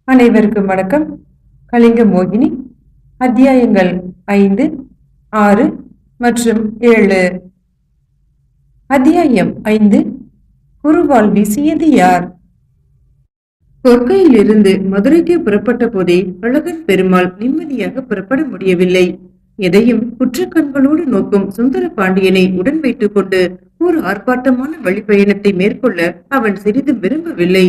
அனைவருக்கும் வணக்கம். கலிங்க மோகினி அத்தியாயங்கள் 5, 6 மற்றும் 7. அத்தியாயம் 5. குருவால் வீசியது யார்? கொற்கையில் இருந்து மதுரைக்கு புறப்பட்ட போதே அழகன் பெருமாள் நிம்மதியாக புறப்பட முடியவில்லை. எதையும் குற்றக்கண்களோடு நோக்கும் சுந்தர பாண்டியனை உடன் வைத்துக் கொண்டு ஒரு ஆர்ப்பாட்டமான வழிப்பயணத்தை மேற்கொள்ள அவன் சிறிதும் விரும்பவில்லை.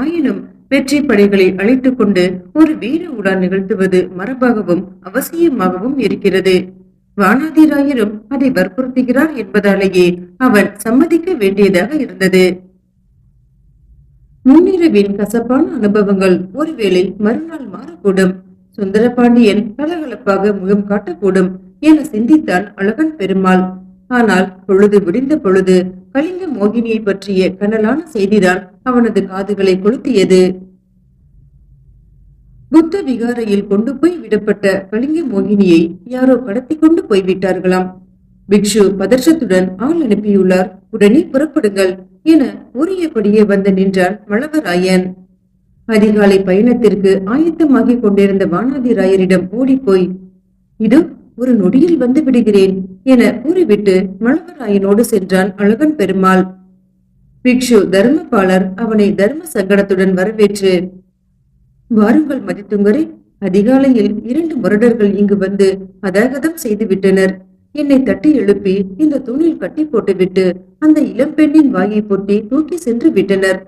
ஆயினும் வெற்றி படைகளை அழைத்துக் கொண்டு ஒரு வீர உலா நிகழ்த்துவது மரபாகவும் அவசியமாகவும் இருக்கிறது. வானாதிராயரும் அதை வற்புறுத்துகிறார் என்பதாலேயே அவன் சம்மதிக்க வேண்டியதாக இருந்தது. முன்னிரவின் கசப்பான அனுபவங்கள் ஒருவேளை மறுநாள் மாறக்கூடும். சுந்தரபாண்டியன் கலகலப்பாக முகம் காட்டக்கூடும் என சிந்தித்தான் அழகன் பெருமாள். ஆனால் பொழுது விடிந்த பொழுது கலிங்க மோகினியை பற்றிய கனலான செய்திதான் அவனது காதுகளை கொளுத்தியது. புத்த விகாரையில் கொண்டு போய் விடப்பட்ட கலிங்க மோகினியை யாரோ கடத்தி கொண்டு போய்விட்டார்களாம். பிக்ஷு பதற்றத்துடன் ஆள் அனுப்பியுள்ளார், உடனே புறப்படுங்கள் என உரியபடியே வந்து நின்றான் மழவராயன். அதிகாலை பயணத்திற்கு ஆயத்தமாகி கொண்டிருந்த வானாதிராயரிடம் ஓடிப்போய், இதோ ஒரு நொடியில் வந்து விடுகிறேன் என கூறிவிட்டு மழவராயனோடு சென்றான் அழகன் பெருமாள். பிக்ஷு தர்மபாலர் அவனை தர்ம சங்கடத்துடன் வரவேற்று, வாருங்கள் மதித்துங்கரே, அதிகாலையில் 2 முரடர்கள் இங்கு வந்து அதாகதம் செய்து விட்டனர். என்னை தட்டி எழுப்பி இந்த தூணில் கட்டி போட்டுவிட்டு அந்த இளம்பெண்ணின் வாயை பொட்டி தூக்கி சென்று விட்டனர்.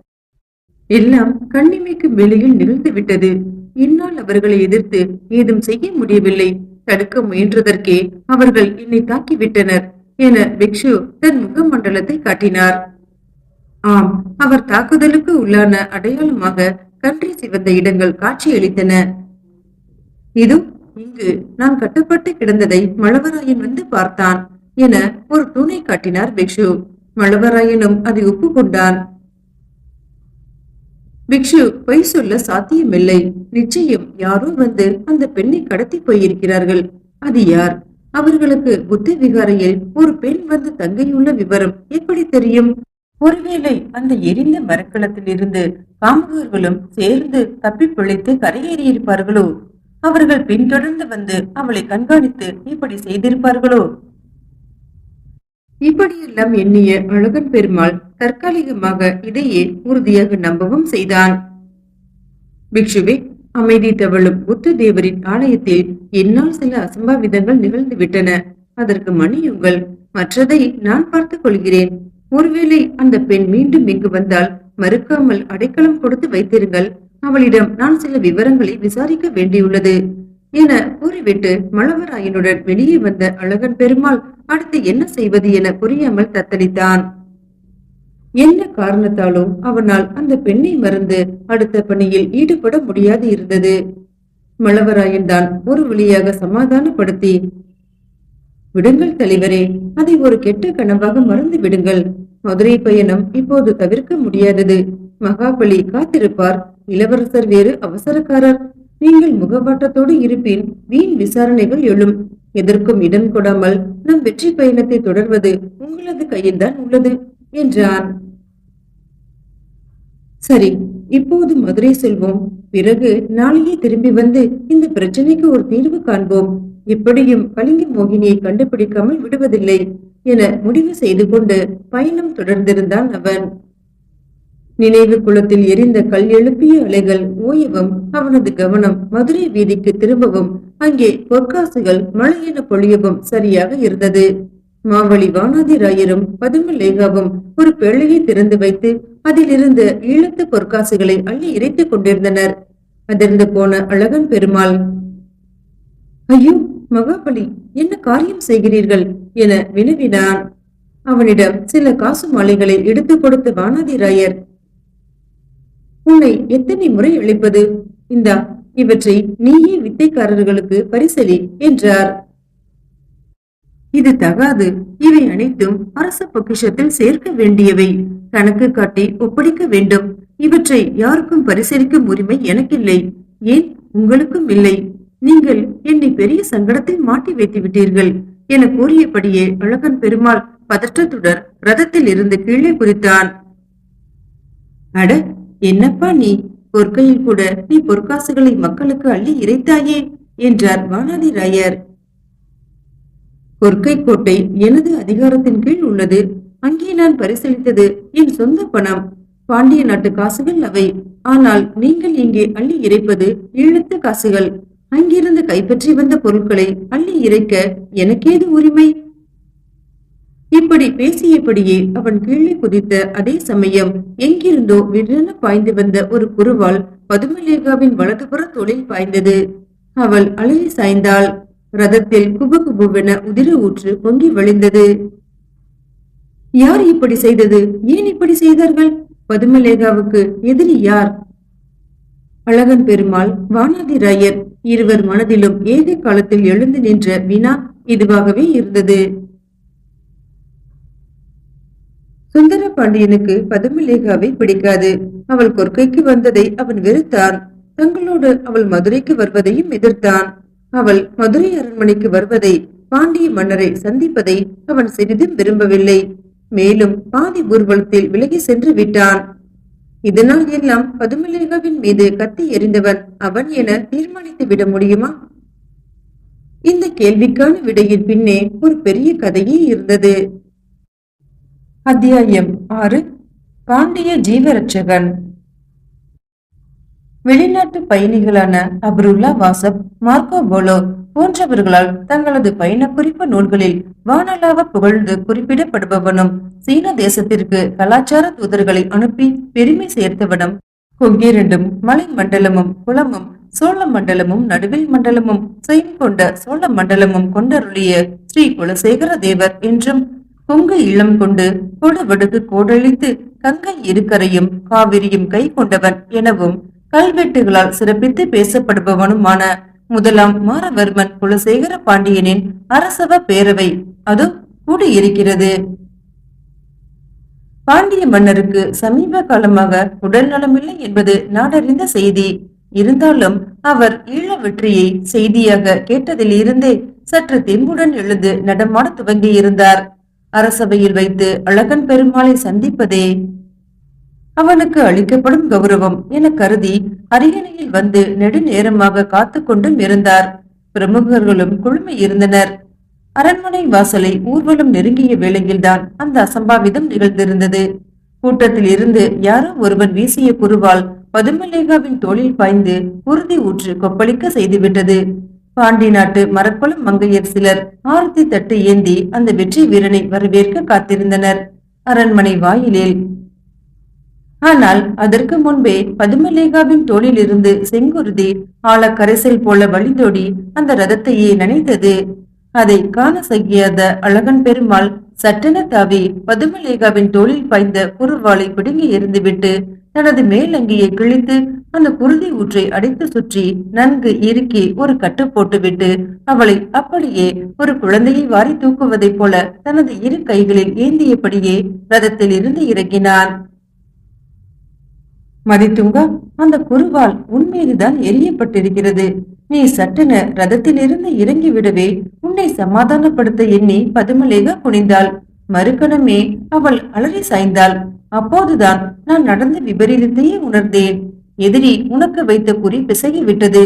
எல்லாம் கண்ணிமைக்கு வேளையில் நிகழ்ந்து விட்டது. என்னால் அவர்களை எதிர்த்து ஏதும் செய்ய முடியவில்லை. தடுக்க முயன்றதற்கே அவர்கள் என்னை தாக்கிவிட்டனர் என பிக்ஷு தன் முகமண்டலத்தை காட்டினார். ஆம், அவர் தாக்குதலுக்கு உள்ளான அடையாளமாக கன்றி சிவந்த இடங்கள் காட்சியளித்தன. இது இங்கு நான் கட்டப்பட்டு கிடந்ததை மழவராயன் வந்து பார்த்தான் என ஒரு தூணை காட்டினார் பிக்ஷு. மழவராயனும் அதை ஒப்புக்கொண்டான். பிக்ஷு பொய் சொல்ல சாத்தியமில்லை. நிச்சயம் யாரோ வந்து அந்த பெண்ணை கடத்தி போயிருக்கிறார்கள். அது யார்? அவர்களுக்கு புத்த விகாரையில் ஒரு பெண் வந்து தங்கியுள்ள விவரம் எப்படி தெரியும்? ஒருவேளை அந்த எரிந்த மரக்கலத்தில் இருந்து காமுகர்களும் சேர்ந்து தப்பி பிழைத்து கரையேறியிருப்பார்களோ? அவர்கள் பின்தொடர்ந்து வந்து அவளை கண்காணித்து இப்படி செய்திருப்பார்களோ? இப்படியெல்லாம் எண்ணிய அழகன் பெருமாள் தற்காலிகமாக இதையே உறுதியாக நம்பவும் செய்தான். பிக்ஷுவே, அமைதி தவழும் புத்த தேவரின் ஆலயத்தில் என்னால் சில அசம்பாவிதங்கள் நிகழ்ந்து விட்டன. அதற்கு மன்னியுங்கள். மற்றதை நான் பார்த்துக் கொள்கிறேன். ஒருவேளை அந்த பெண் மீண்டும் இங்கு வந்தால் மறுக்காமல் அடைக்கலம் கொடுத்து வைத்திருங்கள். அவளிடம் நான் சில விவரங்களை விசாரிக்க வேண்டியுள்ளது என கூறிவிட்டு மழவராயனுடன் வெளியே வந்த அழகன் பெருமாள் அடுத்து என்ன செய்வது என புரியாமல் தத்தளித்தான். என்ன காரணத்தாலோ அவனால் அந்த பெண்ணை மறந்து அடுத்த பணியில் ஈடுபட முடியாது இருந்தது. மழவராயன் தான் ஒரு வழியாக சமாதானப்படுத்தி, விடுங்கள் தலைவரே, அதை ஒரு கெட்ட கனவாக மறந்து விடுங்கள். மதுரை பயணம் இப்போது தவிர்க்க முடியாதது. மகாபலி காத்திருப்பார். இளவரசர் வேறு அவசரக்காரர். நீங்கள் முகவாட்டத்தோடு இருப்பின் வீண் விசாரணைகள் எழும். எதற்கும் இடம் கொடாமல் நம் வெற்றி பயணத்தை தொடர்வது உங்களது கையில்தான் உள்ளது என்றான். சரி, இப்போது மதுரை செல்வோம். பிறகு நாளையே திரும்பி வந்து இந்த பிரச்சனைக்கு ஒரு தீர்வு காண்போம். எப்படியும் கலிங்க மோகினியை கண்டுபிடிக்காமல் விடுவதில்லை என முடிவு செய்து கொண்டு பயணம் தொடர்ந்திருந்தான் அவன். நினைவு குளத்தில் எரிந்த கல் எழுப்பிய அலைகள் ஓயவும் அவனது கவனம் மதுரை வீதிக்கு திரும்பவும் அங்கே பொற்காசுகள் மழையென பொழியவும் சரியாக இருந்தது. மாவழி வானாதிராயரும் பதுமலேகாவும் ஒரு பேழையை திறந்து வைத்து அதில் இருந்த ஈழத்து பொற்காசுகளை அள்ளி இறைத்துக் கொண்டிருந்தனர். அதிர்ந்து போன அழகன் பெருமாள், ஐயோ மகாபலி, என்ன காரியம் செய்கிறீர்கள் என வினவினான். அவனிடம் சில காசு மாலைகளை எடுத்துக் கொடுத்த வானாதிராயர், உன்னை எத்தனை முறை அழைப்பது? இந்தா, இவற்றை நீயே வித்தைக்காரர்களுக்கு பரிசலி என்றார். இது தகாது. இவை அனைத்தும் அரச பொக்கிஷத்தில் சேர்க்க வேண்டியவை. கணக்கு காட்டி ஒப்படைக்க வேண்டும். இவற்றை யாருக்கும் பரிசளிக்கும் உரிமை எனக்கில்லை. ஏன் உங்களுக்கும் இல்லை. நீங்கள் என்னை பெரிய சங்கடத்தில் மாட்டி வைத்து விட்டீர்கள் என கூறியபடியே அழகன் பெருமாள் பதற்றத்துடன் ரதத்தில் இருந்து கீழே குதித்தான். அட, என்னப்பா நீ? பொற்கையில் கூட நீ பொற்காசுகளை மக்களுக்கு அள்ளி இறைத்தாயே என்றார் வானாதி ராயர். பொற்கை கோட்டை எனது அதிகாரத்தின் கீழ் உள்ளது. அங்கே நான் பரிசீலித்தது என் சொந்த பணம், பாண்டிய நாட்டு காசுகள் அவை. ஆனால் நீங்கள் இங்கே அள்ளி இறைப்பது ஈழத்து காசுகள். அங்கிருந்து கைப்பற்றி வந்த பொருட்களை அள்ளி இறைக்க எனக்கேது உரிமை? இப்படி பேசியபடியே அவன் கீழே குதித்த அதே சமயம் எங்கிருந்தோ விடென பாய்ந்து வந்த ஒரு குருவால் பதுமலேகாவின் வலதுபுற தோளில் பாய்ந்தது. அவள் அலறி சாய்ந்தாள். ரதத்தில் குபுகுபுவென உதிர ஊற்று பொங்கி வழிந்தது. யார் இப்படி செய்தது? ஏன் இப்படி செய்தார்கள்? பதுமலேகாவுக்கு எதிரி யார்? அழகன் பெருமாள், வானாதி ராயர் இருவர் மனதிலும் ஏக காலத்தில் எழுந்து நின்ற வினா இதுவாகவே இருந்தது. சுந்தர பாண்டியனுக்கு பதுமலேகாவை பிடிக்காது. அவள் கொற்கைக்கு வந்ததை அவன் வெறுத்தான். தங்களோடு அவள் மதுரைக்கு வருவதையும் எதிர்த்தான். அவள் மதுரை அரண்மனைக்கு வருவதை, பாண்டிய மன்னரை சந்திப்பதை அவன் சிறிதும் விரும்பவில்லை. மேலும் பாதி ஊர்வலத்தில் விலகி சென்று விட்டான். இதனால் எல்லாம் பதுமலேகாவின் மீது கத்தி எறிந்தவன் அவன் என தீர்மானித்து விட முடியுமா? இந்த கேள்விக்கான விடையின் பின்னே ஒரு பெரிய கதையே இருந்தது. அத்தியாயம் 6. பாண்டிய ஜீவரட்சகன். வெளிநாட்டு பயணிகளான அப்ருல்லா வாசப், மார்க்கோ போலோ போன்றவர்களால் தங்களது பயண குறிப்பு நூல்களில் வானளாவ புகழ்ந்து குறிப்பிடப்படுபவனும், சீன தேசத்திற்கு கலாச்சார தூதர்களை அனுப்பி பெருமை சேர்த்தவனும், கொங்கிரண்டும் மலை மண்டலமும் குளமும் சோழ மண்டலமும் நடுவில் மண்டலமும் செயின் கொண்ட சோழ மண்டலமும் கொண்டருளிய ஸ்ரீ குலசேகர தேவர் என்றும், கொங்கு இளம் கொண்டு கொடுவடுக்கு கோடழித்து கங்கை இருக்கரையும் காவிரியும் கை கொண்டவன் எனவும் கல்வெட்டுகளால் சிறப்பித்து பேசப்படுபவனுமான முதலாம் மாரவர்மன் குலசேகர பாண்டியனின் அரசவ பேரவை அது கூடியிருக்கிறது. பாண்டிய மன்னருக்கு சமீப காலமாக உடல் நலமில்லை என்பது நாடறிந்த செய்தி. இருந்தாலும் அவர் ஈழ வெற்றியை செய்தியாக கேட்டதில் இருந்தே சற்று தெம்புடன் எழுந்து நடமாட துவங்கி இருந்தார். அரசவையில் வைத்து அழகன் பெருமாளை சந்திப்பதே அவனுக்கு அளிக்கப்படும் கௌரவம் என கருதி அரியணையில் வந்து நெடுநேரமாக காத்து கொண்டும் இருந்தார். பிரமுகர்களும் குழுமி இருந்தனர். அரண்மனை வாசலை ஊர்வலம் நெருங்கிய வேளையில்தான் அந்த அசம்பாவிதம் நிகழ்ந்திருந்தது. கூட்டத்தில் இருந்து யாரோ ஒருவன் வீசிய குருவால் பதுமலேகாவின் தோளில் பாய்ந்து உறுதி ஊற்று கொப்பளிக்க செய்துவிட்டது. பாண்டி நாட்டு மரக்குளம் மங்கையர் சிலர் ஆரத்தி தட்டு ஏந்தி அந்த வெற்றி வீரனை வரவேற்க காத்திருந்தனர் அரண்மனை வாயிலில். ஆனால் அதற்கு முன்பே பதுமலேகாவின் தோளில் இருந்து செங்குருதி ஆழ கரைசல் போல வழிந்தோடி அந்த ரதத்தையே நனைத்தது. அதை காண சகியாத அழகன் பெருமாள் சட்டென தாவி பதுமலேகாவின் தோளில் பாய்ந்த குருவாளை பிடுங்கி எறிந்துவிட்டு தனது மேலங்கியை கிழித்து அந்த குருதி ஊற்றை அடைத்து சுற்றி நன்கு இறுக்கி ஒரு கட்டு போட்டுவிட்டு அவளை அப்படியே ஒரு குழந்தையை வாரி தூக்குவதைப் போல தனது இரு கைகளில் ஏந்தியபடியே ரதத்தில் இருந்து இறங்கினான். மதித்துங்கா, அந்த குருவால் உன்மீதுதான் எரியப்பட்டிருக்கிறது. நீ சட்டென ரதத்தில் இருந்து இறங்கி விடவே உன்னை சமாதானப்படுத்த எண்ணி பதுமலேகா குனிந்தாள். மறுகணமே அவள் அலறி சாய்ந்தாள். அப்போதுதான் நான் நடந்த விபரீதத்தையே உணர்ந்தேன். எதிரி உனக்கு வைத்த குறி பிசகி விட்டது.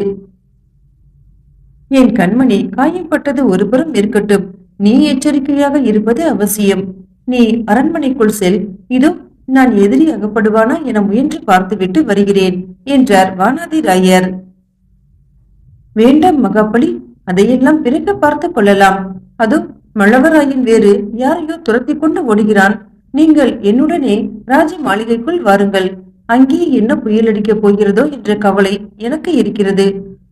என் கண்மணி, காயப்பட்டது ஒருபுறம் இருக்கட்டும், நீ எச்சரிக்கையாக இருப்பது அவசியம். நீ அரண்மனைக்குள் செல். இதோ நான் எதிரி அகப்படுவானா என முயன்று பார்த்துவிட்டு வருகிறேன் என்றார் வானாதி ராயர். வேண்டாம் மகாபலி, அதையெல்லாம் பிறகு பார்த்து கொள்ளலாம். அதோ மழவராயன் வேறு யாரையோ துரத்தி கொண்டு ஓடுகிறான். நீங்கள் என்னுடனே ராஜ மாளிகைக்குள் வாருங்கள். அங்கே என்ன புயலடிக்கப் போகிறதோ என்ற கவலை எனக்கு இருக்கிறது.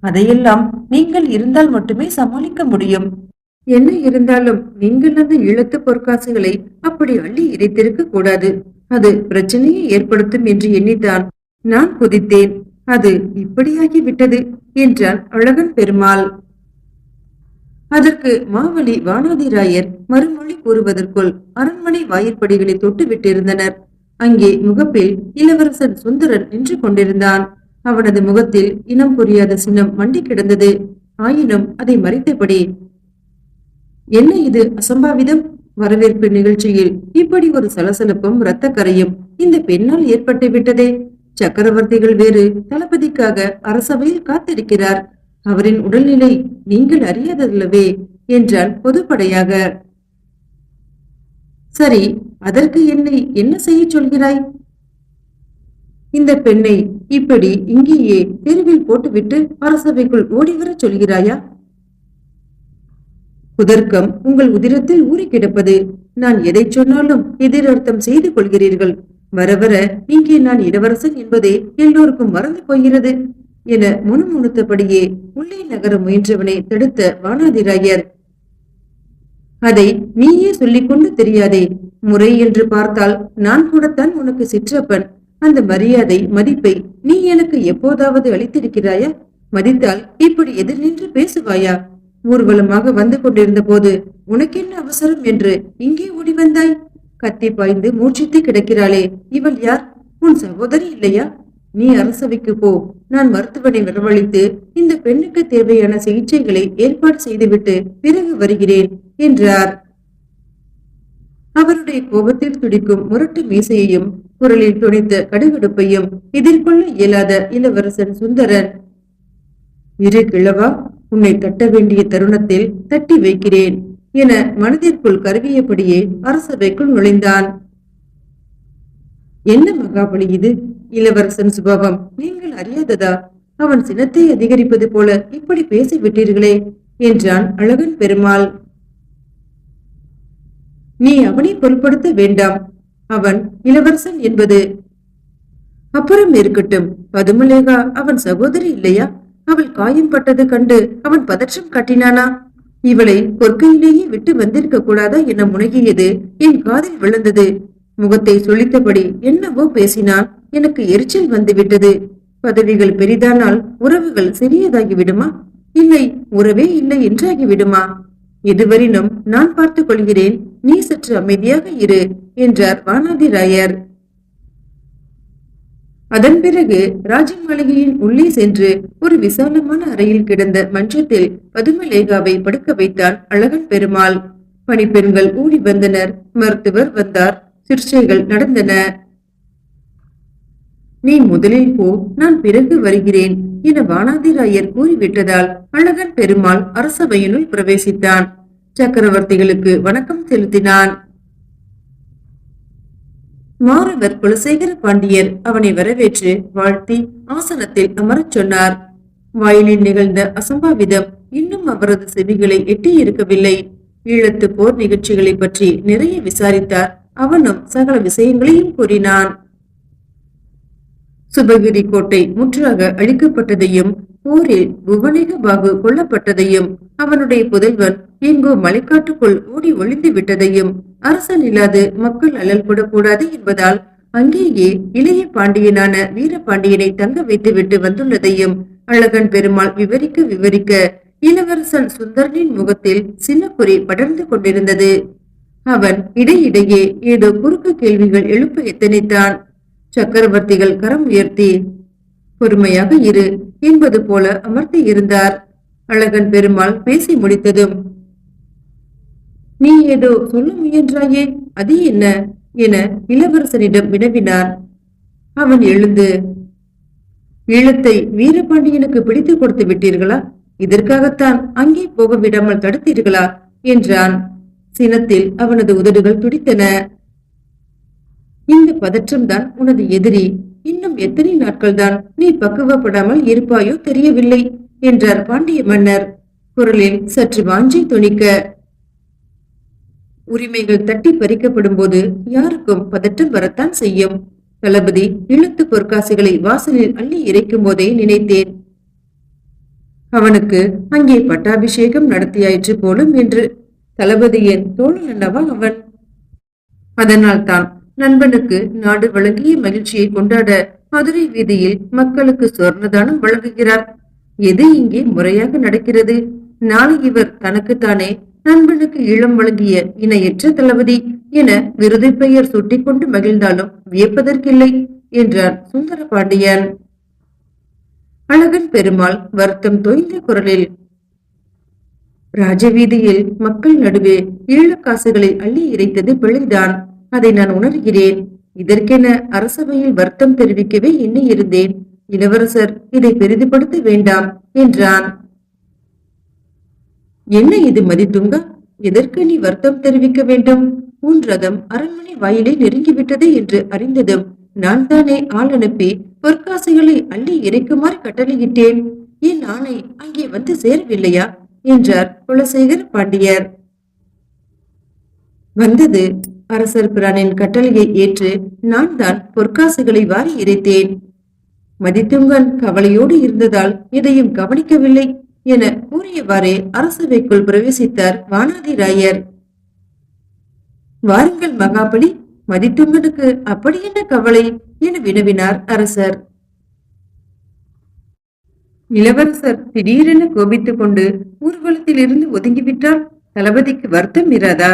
அதையெல்லாம் நீங்கள் இருந்தால் மட்டுமே சமாளிக்க முடியும். என்ன இருந்தாலும் நீங்கள் அந்த ஈழத்து பொற்காசுகளை அப்படி அள்ளி இறைத்திருக்க கூடாது. அது பிரச்சனையை ஏற்படுத்தும் என்று எண்ணித்தான் நான் குதித்தேன். அது இப்படியாகி விட்டது என்றான் அழகன் பெருமாள். அதற்கு மாவலி வானாதி ராயர் மறுமொழி கூறுவதற்குள் அரண்மனை வாயிற்படிகளை தொட்டு விட்டிருந்தனர். அங்கே முகப்பில் இளவரசன் சுந்தரன் நின்று கொண்டிருந்தான். அவனது முகத்தில் இனம் புரியாத சின்னம் மண்டி கிடந்தது. ஆயினும் அதை மறைத்தபடி, என்ன இது அசம்பாவிதம்? வரவேற்பு நிகழ்ச்சியில் இப்படி ஒரு சலசலப்பும் இரத்த கரையும் இந்த பெண்ணால் ஏற்பட்டு விட்டதே. சக்கரவர்த்திகள் வேறு தளபதிக்காக அரசவையில் காத்திருக்கிறார். அவரின் உடல்நிலை நீங்கள் அறியாதல்லவே என்றான் பொதுப்படையாக. சரி, அதற்கு என்னை என்ன செய்ய சொல்கிறாய்? இந்த பெண்ணை இப்படி இங்கேயே தெருவில் போட்டுவிட்டு அரசவைக்குள் ஓடிவரச் சொல்கிறாயா? குதர்க்கம் உங்கள் உதிரத்தில் ஊறி கிடப்பது. நான் எதை சொன்னாலும் எதிரர்த்தம் செய்து கொள்கிறீர்கள். வர வர இங்கே நான் இளவரசன் என்பதே எல்லோருக்கும் மறந்து போகிறது என முணுமுணுத்தபடியே உள்ளே நகர முயன்றவனை தடுத்த வானாதிராயர், அதை நீயே சொல்லிக் கொண்டு தெரியாதே. முறை என்று பார்த்தால் நான் கூடத்தான் உனக்கு சிற்றப்பன். அந்த மரியாதை மதிப்பை நீ எனக்கு எப்போதாவது அளித்திருக்கிறாயா? மதித்தால் இப்படி எதிர் நின்று பேசுவாயா? ஊர்வலமாக வந்து கொண்டிருந்த போது உனக்கென்ன அவசரம் என்று இங்கே ஓடி வந்தாய்? கத்தி பாய்ந்து மூச்சித்து கிடக்கிறாளே, இவள் யார்? உன் சகோதரி இல்லையா? நீ அரசவைக்கு போ. நான் மருத்துவனை வரவழைத்து இந்த பெண்ணுக்கு தேவையான சிகிச்சைகளை ஏற்பாடு செய்துவிட்டு பிறகு வருகிறேன் என்றார். அவருடைய கோபத்தில் துடிக்கும் முரட்டு மீசையையும் குரலில் துணித்த கடுகடுப்பையும் எதிர்கொள்ள இயலாத இளவரசன் சுந்தரன், இரு கிழவா, உன்னை தட்ட வேண்டிய தருணத்தில் தட்டி வைக்கிறேன் என மனதிற்குள் கருவியபடியே அரசவைக்குள் நுழைந்தான். என்ன மகாபலி இது? இளவரசன் சுபாவம் நீங்கள் அறியாததா? அவன் சினத்தை அதிகரிப்பது போல இப்படி பேசிவிட்டீர்களே என்றான் அழகன் பெருமாள். நீ அவனை பொருட்படுத்த வேண்டாம். அவன் இளவரசன் என்பது அப்புறம் இருக்கட்டும். பதுமலேகா அவன் சகோதரி இல்லையா? அவள் காயம் பட்டது கண்டு அவன் பதற்றம் காட்டினானா? இவளை பொற்கையிலேயே விட்டு வந்திருக்க கூடாதா என முனகியது என் காதில் விழுந்தது. முகத்தை சுளித்தபடி என்னவோ பேசினான். எனக்கு எரிச்சல் வந்துவிட்டது. பதவிகள் பெரிதானால் உறவுகள் சிறியதாகி விடுமா? இல்லை, உறவே இல்லை என்றாகி விடுமா? இதுவரையிலும் நான் பார்த்துக் கொள்கிறேன், நீ சற்று அமைதியாக இரு என்றார் வானாதிராயர். அதன் பிறகு ராஜ மாளிகையின் உள்ளே சென்று ஒரு விசாலமான அறையில் கிடந்த மஞ்சத்தில் பதுமலேகாவை படுக்க வைத்தான் அழகன் பெருமாள். பணிப்பெண்கள் ஓடி வந்தனர். மருத்துவர் வந்தார். சிகிச்சைகள் நடந்தன. நீ முதலில் போ, நான் பிறகு வருகிறேன் என வானாதிராயர் கூறிவிட்டதால் அழகன் பெருமாள் அரசவையினுள் பிரவேசித்தான். சக்கரவர்த்திகளுக்கு வணக்கம் செலுத்தினான். மாறவர் குலசேகர பாண்டியர் அவனை வரவேற்று வாழ்த்தி ஆசனத்தில் அமரச் சொன்னார். வாயிலில் நிகழ்ந்த அசம்பாவிதம் இன்னும் அவரது செவிகளை எட்டி இருக்கவில்லை. ஈழத்து போர் நிகழ்ச்சிகளை பற்றி நிறைய விசாரித்தார். அவனும் சகல விஷயங்களையும் கூறினான். சுபகிரி கோட்டை முற்றாக அழிக்கப்பட்டதையும் போரில் புவனேக பாகு கொல்லப்பட்டதையும் அவனுடைய புதல்வன் எங்கோ மலைக்காட்டுக்குள் ஓடி ஒளிந்து விட்டதையும் அரசன் இல்லாது மக்கள் அழல் கூடக்கூடாது என்பதால் அங்கேயே இளைய பாண்டியனான வீரபாண்டியனை தங்க வைத்து விட்டு வந்துள்ளதையும் அழகன் பெருமாள் விவரிக்க இளவரசன் சுந்தரனின் முகத்தில் சின்னக்குறி படர்ந்து கொண்டிருந்தது. அவன் இடையிடையே ஏதோ குறுக்கு கேள்விகள் எழுப்ப எத்தனித்தான். சக்கரவர்த்திகள் கரம் உயர்த்தி பொறுமையாக இரு என்பது போல அமர்த்தி இருந்தார். அழகன் பெருமாள் பேசி முடித்ததும், நீ ஏதோ சொல்ல முயன்றாயே, அது என்ன என இளவரசனிடம் வினவினார். அவன் எழுந்து, ஈழத்தை வீரபாண்டியனுக்கு பிடித்து கொடுத்து விட்டீர்களா? இதற்காகத்தான் அங்கே போக விடாமல் தடுத்தீர்களா என்றான். சினத்தில் அவனது உதடுகள் துடித்தன. இந்த பதற்றம் தான் உனது எதிரி. இன்னும் எத்தனை நாட்கள் தான் நீ பக்குவப்படாமல் இருப்பாயோ தெரியவில்லை என்றார் பாண்டிய மன்னர் குரலில் சற்று வாஞ்சை துணிக்க. உரிமைகள் தட்டி பறிக்கப்படும் போது யாருக்கும் பதற்றம் வரத்தான் செய்யும். தளபதி இழுத்து பொற்காசுகளை வாசலில் அள்ளி இறைக்கும் போதே நினைத்தேன், அவனுக்கு அங்கே பட்டாபிஷேகம் நடத்தியாயிற்று போலும் என்று. தளபதியின் தோழன் அல்லவா அவன். அதனால் தான் நண்பனுக்கு நாடு வழங்கிய மகிழ்ச்சியை கொண்டாட மதுரை வீதியில் மக்களுக்கு சொர்ணதானம் வழங்குகிறார். எது இங்கே முறையாக நடக்கிறது? நாளை இவர் தனக்குத்தானே நண்பனுக்கு ஈழம் வழங்கிய இணையற்ற தளபதி என விருது பெயர் சுட்டிக்கொண்டு மகிழ்ந்தாலும் வியப்பதற்கில்லை என்றார் சுந்தர பாண்டியன். அழகன் பெருமாள் வருத்தம் தோய்ந்த குரலில், ராஜவீதியில் மக்கள் நடுவே ஈழக்காசுகளை அள்ளி இறைத்தது பிழைதான். அதை நான் உணர்கிறேன். இதற்கென அரசவையில் வருத்தம் தெரிவிக்கவே எண்ணி இருந்தேன். இளவரசர் இதை பெரிதுபடுத்த வேண்டாம் என்றான். என்ன இது மதித்துங்க? எதற்கு நீ வருத்தம் தெரிவிக்க வேண்டும்? உன் ரதம் அரண்மனை வாயிலை நெருங்கிவிட்டது என்று அறிந்ததும் நான் தானே ஆள் அனுப்பி பொற்காசுகளை அள்ளி இறைக்குமாறு கட்டளையிட்டேன். என் ஆணை அங்கே வந்து சேரவில்லையா என்றார் குலசேகர பாண்டியர். வந்தது. அரசர் பிரானின் கட்டளையை ஏற்று நான் தான் பொற்காசுகளை வாரி இறைத்தேன். மதித்துங்கன் கவலையோடு இருந்ததால் எதையும் கவனிக்கவில்லை என கூறியவாறே அரசவைக்குள் பிரவேசித்தார் வானாதிராயர். வாருங்கள் மகாபலி, மதித்துங்கனுக்கு அப்படி என்ன கவலை என வினவினார் அரசர். இளவரசர் திடீரென கோபித்துக் கொண்டு ஊர்வலத்தில் இருந்து ஒதுங்கிவிட்டால் தளபதிக்கு வருத்தம் இராதா?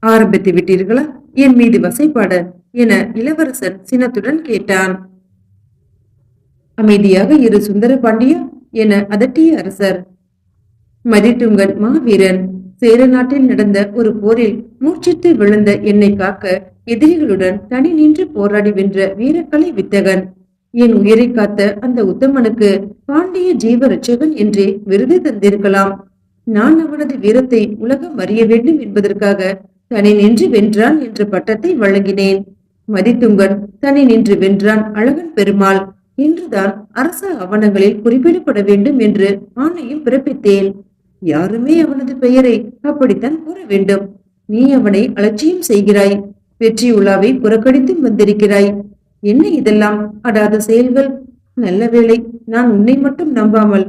ஆரம்பித்து விட்டீர்களா என் மீது வசைப்பாட என இளவரசன் சினத்துடன் கேட்டான். அமைதியாக இரு சுந்தர பாண்டியா என அதட்டிய அரசர். மதித்துங்கன் மாவீரன். சேர நாட்டில் நடந்த ஒரு போரில் மூச்சிட்டு விழுந்த என்னை காக்க எதிரிகளுடன் தனி நின்று போராடி வென்ற வீரக்கலை வித்தகன். என் உயிரை காத்த அந்த உத்தமனுக்கு பாண்டிய ஜீவ ரட்சகன் என்றே விருது தந்திருக்கலாம். நான் அவனது வீரத்தை உலகம் அறிய வேண்டும் என்பதற்காக தனி நின்று வென்றான் என்ற பட்டத்தை வழங்கினேன். மதித்துங்கன் தனி நின்று வென்றான் அழகன் பெருமாள் என்றுதான் அரச ஆவணங்களில் குறிப்பிடப்பட வேண்டும் என்று ஆணையும் பிறப்பித்தேன். யாருமே அவனது பெயரை அப்படித்தான் கூற வேண்டும். நீ அவனை அலட்சியம் செய்கிறாய். வெற்றி உலாவை புறக்கணித்தும் வந்திருக்கிறாய். என்ன இதெல்லாம் அடாத செயல்கள்? நல்ல வேளை நான் உன்னை மட்டும் நம்பாமல்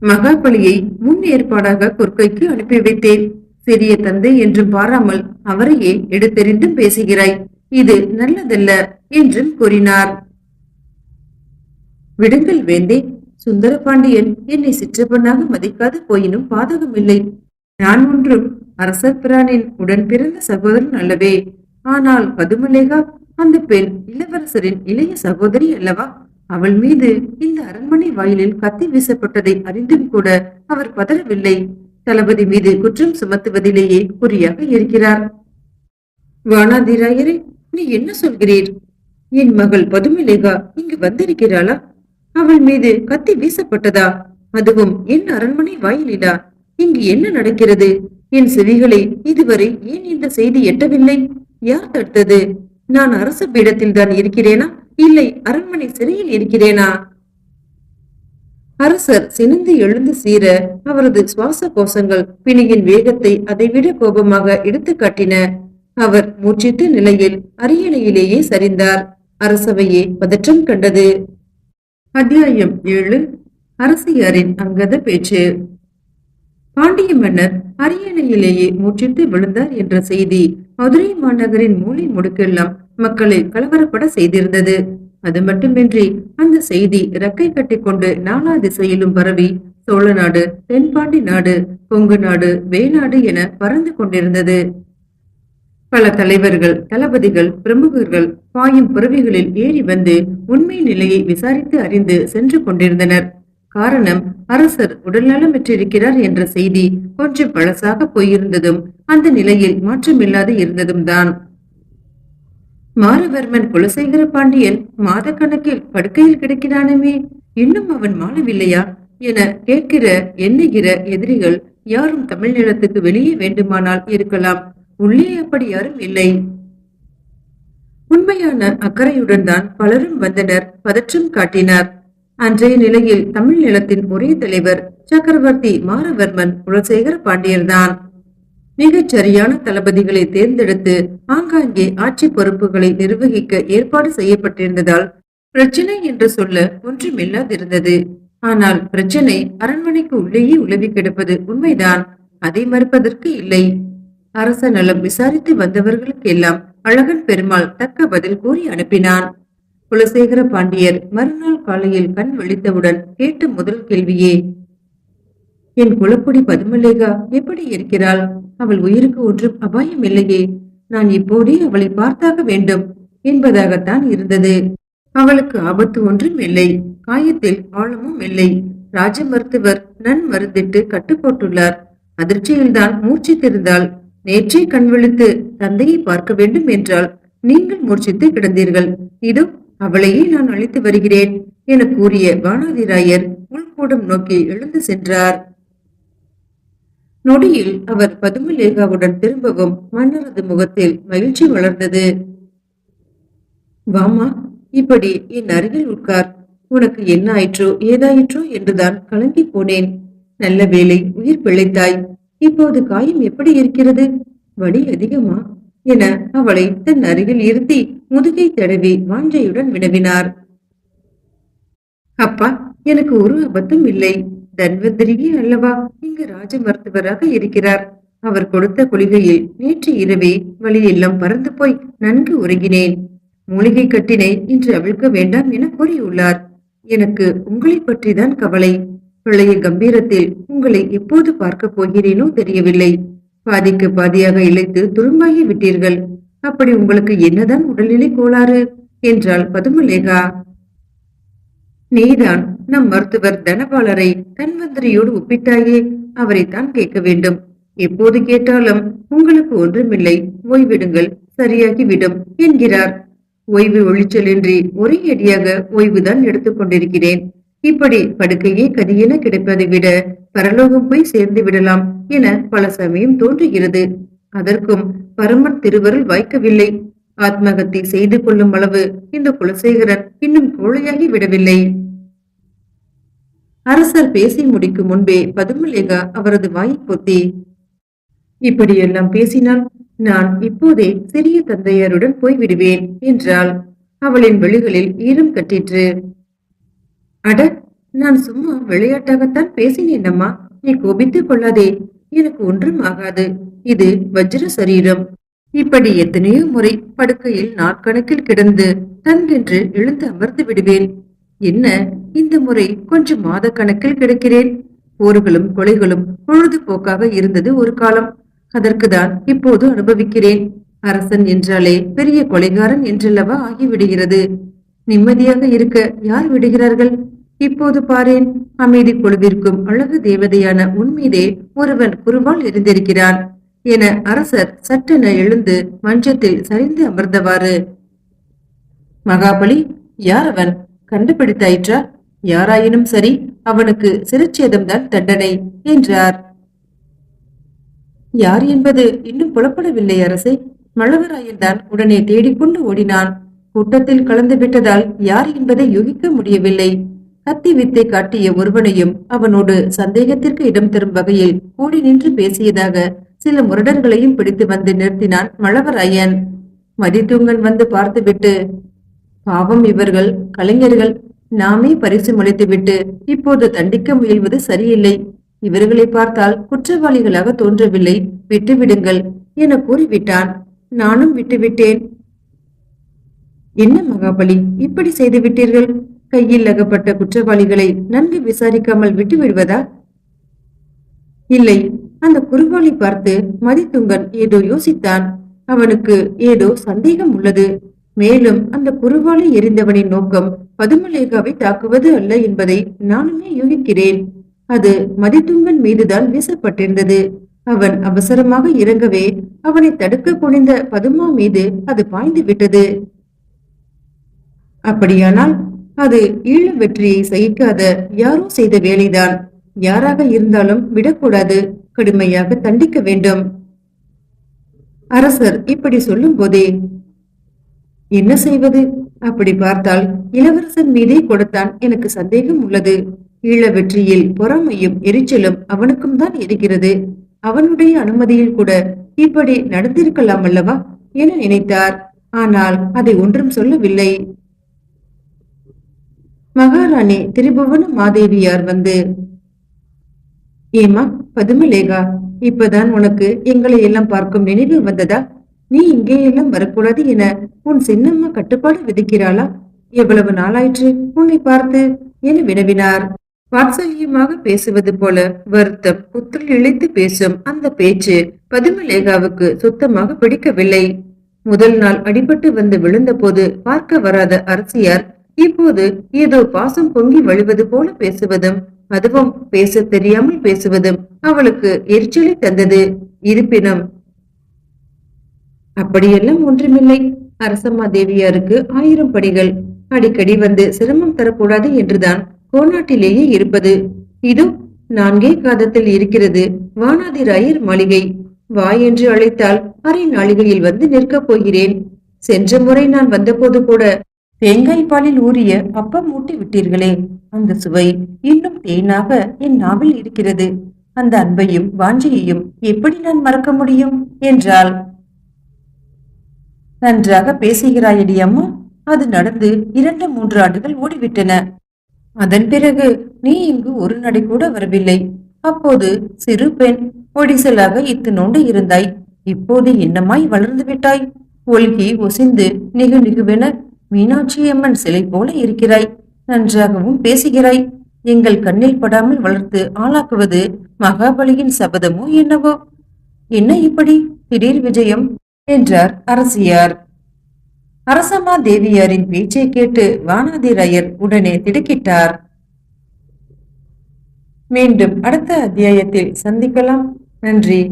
மகாபலியை முன் ஏற்பாடாக கொற்கைக்கு அனுப்பி வைத்தேன். சிறிய தந்தை என்றும் பாராமல் அவரையே எடுத்தெறிந்தும் பேசுகிறாய். இது நல்லதல்ல என்றும் கூறினார். விடுங்கள் வேந்தே. சுந்தர பாண்டியன் என்னை சிற்றப்பனாக மதிக்காது போயினும் பாதகமில்லை. நான் ஒன்றும் அரசர் பிரானின் உடன் பிறந்த சகோதரன் அல்லவே. ஆனால் பதுமலேகா அந்த பெண் இளவரசரின் இளைய சகோதரி அல்லவா? அவள் மீது இந்த அரண்மனை வாயிலில் கத்தி வீசப்பட்டதை அறிந்தும் கூட அவர் பதறவில்லை. தளபதி மீது குற்றம் சுமத்துவதிலேயே குறியாக இருக்கிறார். வானாதிராயரே, நீ என்ன சொல்கிறீர்? என் மகள் பதுமலேகா இங்கு வந்திருக்கிறாளா? அவள் மீது கத்தி வீசப்பட்டதா? அதுவும் என் அரண்மனை வாயிலா? இங்கு என்ன நடக்கிறது? என் செவிகளை இதுவரை ஏன் இந்த செய்தி எட்டவில்லை? யார் தடுத்தது? நான் அரச பீடத்தில் தான் இருக்கிறேனா, இல்லை அரண்மனை சிறையில் இருக்கிறேனா? அரசர் சினந்து எழுந்து சீர அவரது சுவாச கோஷங்கள் பிணியின் வேகத்தை அதைவிட கோபமாக எடுத்து காட்டின. அவர் மூச்சிட்ட நிலையில் அரியணையிலேயே சரிந்தார். அரசவையே பதற்றம் கண்டது. அத்தியாயம் 7. அரசியாரின் அங்கத பேச்சு. பாண்டிய மன்னர் அரியணையிலேயே மூச்சிட்டு விழுந்தார் என்ற செய்தி மதுரை மாநகரின் மூலை முடுக்கெல்லாம் மக்களை கலவரப்பட செய்திருந்தது. அது மட்டுமின்றி அந்த செய்தி ரெக்கை கட்டிக்கொண்டு நாலா திசையிலும் பரவி சோழ நாடு, தென்பாண்டி நாடு, கொங்கு நாடு, வேநாடு என பறந்து கொண்டிருந்தது. பல தலைவர்கள், தளபதிகள், பிரமுகர்கள் பாயும் புறவிகளில் ஏறி வந்து உண்மை நிலையை விசாரித்து அறிந்து சென்று கொண்டிருந்தனர். காரணம், அரசர் உடல்நலமற்றிருக்கிறார் என்ற செய்தி கொஞ்சம் பழசாக போயிருந்ததும் அந்த நிலையில் மாற்றமில்லாது இருந்ததும் தான். மாரவர்மன் குலசேகர பாண்டியன் மாத கணக்கில் படுக்கையில் கிடக்கிறானுமே, இன்னும் அவன் மாளவில்லையா என கேட்கிற எண்ணுகிற எதிரிகள் யாரும் தமிழ் நிலத்துக்கு வெளியே வேண்டுமானால் இருக்கலாம். உள்ளே அப்படி யாரும் இல்லை. உண்மையான அக்கறையுடன் தான் பலரும் வந்தனர், பதற்றம் காட்டினார். அன்றைய நிலையில் தமிழ் நிலத்தின் ஒரே தலைவர் சக்கரவர்த்தி மாரவர்மன் குலசேகர பாண்டியர்தான். மிகச் சரியான தளபதிகளை தேர்ந்தெடுத்து ஆங்காங்கே ஆட்சி பொறுப்புகளை நிர்வகிக்க ஏற்பாடு செய்யப்பட்டிருந்ததால் பிரச்சனை என்று சொல்ல ஒன்றுமில்லாதிருந்தது. ஆனால் பிரச்சனை அரண்மனைக்கு உள்ளேயே உலவி கிடப்பது உண்மைதான், அதை மறுப்பதற்கு இல்லை. அரச நலம் விசாரித்து வந்தவர்களுக்கு எல்லாம் அழகன் பெருமாள் தக்க பதில் கூறி அனுப்பினான். குலசேகர பாண்டியர் மறுநாள் காலையில் கண் விழித்தவுடன் கேட்ட முதல் கேள்வியே, என் குலக்குடி பதுமலேகா எப்படி இருக்கிறாள்? அவள் உயிருக்கு ஒன்றும் அபாயம் இல்லையே? நான் இப்போதே அவளை பார்த்தாக வேண்டும் என்பதாகத்தான் இருந்தது. அவளுக்கு ஆபத்து ஒன்றும் இல்லை, காயத்தில் ஆழமும் இல்லை. ராஜ மருத்துவர் நன் மருந்திட்டு கட்டு போட்டுள்ளார். அதிர்ச்சியில்தான் மூச்சித்திருந்தாள். நேற்றே கண் விழித்து தந்தையை பார்க்க வேண்டும் என்றால் நீங்கள் மூர்ச்சித்து கிடந்தீர்கள். இதோ அவளையே நான் அழைத்து வருகிறேன் என கூறிய வானாதிராயர் உள்கூடம் நோக்கி எழுந்து சென்றார். நொடியில் அவர் பதுமலேகாவுடன் திரும்பவும் மன்னரது முகத்தில் மகிழ்ச்சி வளர்ந்தது. வாமா, இப்படி என் அருகில் உட்கார். உனக்கு என்ன ஆயிற்றோ ஏதாயிற்றோ என்றுதான் கலங்கி போனேன். நல்ல வேளை உயிர் பிழைத்தாய். இப்போது காயம் எப்படி இருக்கிறது? வலி அதிகமா என அவளை தன் அருகில் இருத்தி முதுகை தடவி வாஞ்சையுடன் வினவினார். அப்பா, எனக்கு ஒரு அபத்தம் இல்லை. தன்வந்திரியே அல்லவா இங்கு ராஜ மருத்துவராக இருக்கிறார். அவர் கொடுத்த குளிகையில் நேற்று இரவே வழியெல்லாம் பறந்து போய் நன்கு உறங்கினேன். மூலிகை கட்டினை இன்று அவிழ்க்க வேண்டாம் என கூறியுள்ளார். எனக்கு உங்களை பற்றிதான் கவலை. பழைய கம்பீரத்தில் உங்களை எப்போது பார்க்க போகிறேனோ தெரியவில்லை. பாதிக்கு பாதியாக இழைத்து துரும்பாகி விட்டீர்கள். அப்படி உங்களுக்கு என்னதான் உடல்நிலை கோளாறு என்றாள் பதுமலேகா. நீதான் நம் மருத்துவர் தனபாலரை தன்வந்திரியோடு ஒப்பிட்டாயே, அவரைத்தான் கேட்க வேண்டும். எப்போது கேட்டாலும் உங்களுக்கு ஒன்றுமில்லை, ஓய்விடுங்கள், சரியாகிவிடும் என்கிறார். ஓய்வு ஒளிச்சலின்றி ஒரே அடியாக ஓய்வுதான் எடுத்துக் கொண்டிருக்கிறேன். இப்படி படுக்கையே கதியென கிடைப்பதை விட பரலோகம் போய் சேர்ந்து விடலாம் என பல சமயம் தோன்றுகிறது. அதற்கும் பரமன் திருவருள் வாய்க்கவில்லை. ஆத்மகத்தை செய்து கொள்ளும் அளவு இந்த குலசேகரன் இன்னும் கோழையாகி விடவில்லை. அரசர் பேசி முடிக்கும் முன்பே பதுமலேகா அவரது வாயை பொத்தி, இப்படியெல்லாம் பேசினால் நான் இப்போதே சிறிய தந்தையருடன் போய்விடுவேன் என்றாள். அவளின் விழிகளில் ஈரம் கட்டிற்று. அட, நான் சும்மா விளையாட்டாகத்தான் பேசினேன் அம்மா. நீ கோபித்துக் கொள்ளாதே. எனக்கு ஒன்றும் ஆகாது. இது வஜ்ர சரீரம். இப்படி எத்தனையோ முறை படுக்கையில் நாட்கணக்கில் கிடந்து தங்கென்று எழுந்து அமர்ந்து விடுவேன். என்ன, இந்த முறை கொஞ்சம் மாத கணக்கில் கிடக்கிறேன். போர்களும் கொலைகளும் பொழுதுபோக்காக இருந்தது ஒரு காலம். அதற்குதான் இப்போது அனுபவிக்கிறேன். அரசன் என்றாலே பெரிய கொலைகாரன் என்றல்லவா ஆகிவிடுகிறது. நிம்மதியாக இருக்க யார் விடுகிறார்கள்? இப்போது பாரேன், அமைதி பொழுதிற்கும் அழகு தேவதையான உன்மீதே ஒருவன் குருவால் எரிந்திருக்கிறான் என அரசர் சட்டென எழுந்து மஞ்சத்தில் சரிந்து அமர்ந்தவாறு, மகாபலி, யார் அவன்? கண்டுபிடித்தாயிற்றா? யாராயினும் சரி, அவனுக்கு சிறுச்சேதம்தான் தண்டனை என்றார். யார் என்பது இன்னும் புலப்படவில்லை அரசே. மழவராயன் தான் உடனே தேடிக்கொண்டு ஓடினான். கூட்டத்தில் கலந்து விட்டதால் யார் என்பதை யூகிக்க முடியவில்லை. கத்தி வித்தை காட்டிய ஒருவனையும் அவனோடு சந்தேகத்திற்கு இடம் தரும் வகையில் கூடி நின்று பேசியதாக சில முரடர்களையும் பிடித்து வந்து நிறுத்தினான் மழவராயன். மதித்தூங்கன் வந்து பார்த்துவிட்டு, பாவம் இவர்கள் கலைஞர்கள், நாமே பரிசு முளைத்துவிட்டு இப்போது தண்டிக்க முயல்வது சரியில்லை. இவர்களை பார்த்தால் குற்றவாளிகளாக தோன்றவில்லை, விட்டுவிடுங்கள் என கூறிவிட்டான். நானும் விட்டுவிட்டேன். என்ன மகாபலி, இப்படி செய்து விட்டீர்கள்? கையில் அகப்பட்ட குற்றவாளிகளை நன்கு விசாரிக்காமல் விட்டு விடுவதா? இல்லை, அந்த குருவாளி பார்த்து மதித்துங்கன் ஏதோ யோசித்தான். அவனுக்கு ஏதோ சந்தேகம் உள்ளது. மேலும் அந்த குருவாளி எரிந்தவனின் நோக்கம் பதுமலேகாவை தாக்குவது அல்ல என்பதை நானுமே யூகிக்கிறேன். அது மதித்துங்கன் மீதுதான் வீசப்பட்டிருந்தது. அவன் அவசரமாக இறங்கவே அவனை தடுக்க குனிந்த பதுமா மீது அது பாய்ந்து விட்டது. அப்படியானால் அது ஈழ வெற்றியை சகிக்காத யாரோ செய்த வேலைதான். யாராக இருந்தாலும் விடக்கூடாது, கடுமையாக தண்டிக்க வேண்டும். அரசர் இப்படி சொல்லும் போதே, என்ன செய்வது? அப்படி பார்த்தால் இளவரசன் மீதே கொடுத்தான் எனக்கு சந்தேகம் உள்ளது. ஈழ வெற்றியில் பொறாமையும் எரிச்சலும் அவனுக்கும் தான் இருக்கிறது. அவனுடைய அனுமதியில் கூட இப்படி நடந்திருக்கலாம் அல்லவா என நினைத்தார். ஆனால் அதை ஒன்றும் சொல்லவில்லை. மகாராணி திரிபுவன மாதேவியார் வந்து, ஏமா பதுமலேகா, இப்பதான் உனக்கு எங்களை எல்லாம் பார்க்கும் நினைவு வந்ததா? நீ இங்கே எல்லாம் வரக்கூடாது என உன் சின்னம்மா கட்டுப்பாடு விதிக்கிறாளா? எவ்வளவு நாளாயிற்று உன்னை பார்த்து என வினவினார். வாத்சல்யமாக பேசுவது போல வருத்தம் புத்தில் இழைத்து பேசும் அந்த பேச்சு பதுமலேகாவுக்கு சுத்தமாக பிடிக்கவில்லை. முதல் நாள் அடிபட்டு வந்து விழுந்த போது பார்க்க வராத அரசியார் இப்போது ஏதோ பாசம் பொங்கி வழிவது போல பேசுவதும், அதுவும் பேச தெரியாமல் பேசுவதும் அவளுக்கு எரிச்சலை தந்தது. இருப்பினும், அப்படியெல்லாம் ஒன்றுமில்லை. அரசம்மா தேவியாருக்கு 1000 படிகள். அடிக்கடி வந்து சிரமம் தரக்கூடாது என்றுதான் கோநாட்டிலேயே இருப்பது. இதோ 4 காதத்தில் இருக்கிறது வானாதிராயர் மாளிகை. வா என்று அழைத்தால் அரை நாளிகையில் வந்து நிற்கப் போகிறேன். சென்ற முறை நான் வந்தபோது கூட தேங்காய் பாலில் ஊறிய அப்பம் மூட்டி விட்டீர்களே, அந்த சுவை இன்னும் தேனாக என் நாவில் இருக்கிறது. அந்த அன்பையும் வாஞ்சையையும் எப்படி நான் மறக்க முடியும் என்றாள். நன்றாக பேசுகிறாயடி அம்மா. அது நடந்து 2-3 ஆண்டுகள் ஓடிவிட்டன. அதன் பிறகு நீ இங்கு ஒரு நடை கூட வரவில்லை. அப்போது சிறு பெண் ஒடிசலாக இத்துணோண்டு இருந்தாய். இப்போது என்னமாய் வளர்ந்து விட்டாய். ஒல்கி ஒசிந்து நிகு நிகுவென மீனாட்சி அம்மன் சிலை போல இருக்கிறாய். நன்றாகவும் பேசுகிறாய். எங்கள் கண்ணில் படாமல் வளர்த்து ஆளாக்குவது மகாபலியின் சபதமோ என்னவோ. என்ன இப்படி திடீர் விஜயம் என்றார் அரசியார். அரசம்மா தேவியாரின் பேச்சை கேட்டு வானாதிராயர் உடனே திடுக்கிட்டார். மீண்டும் அடுத்த அத்தியாயத்தில் சந்திக்கலாம். நன்றி.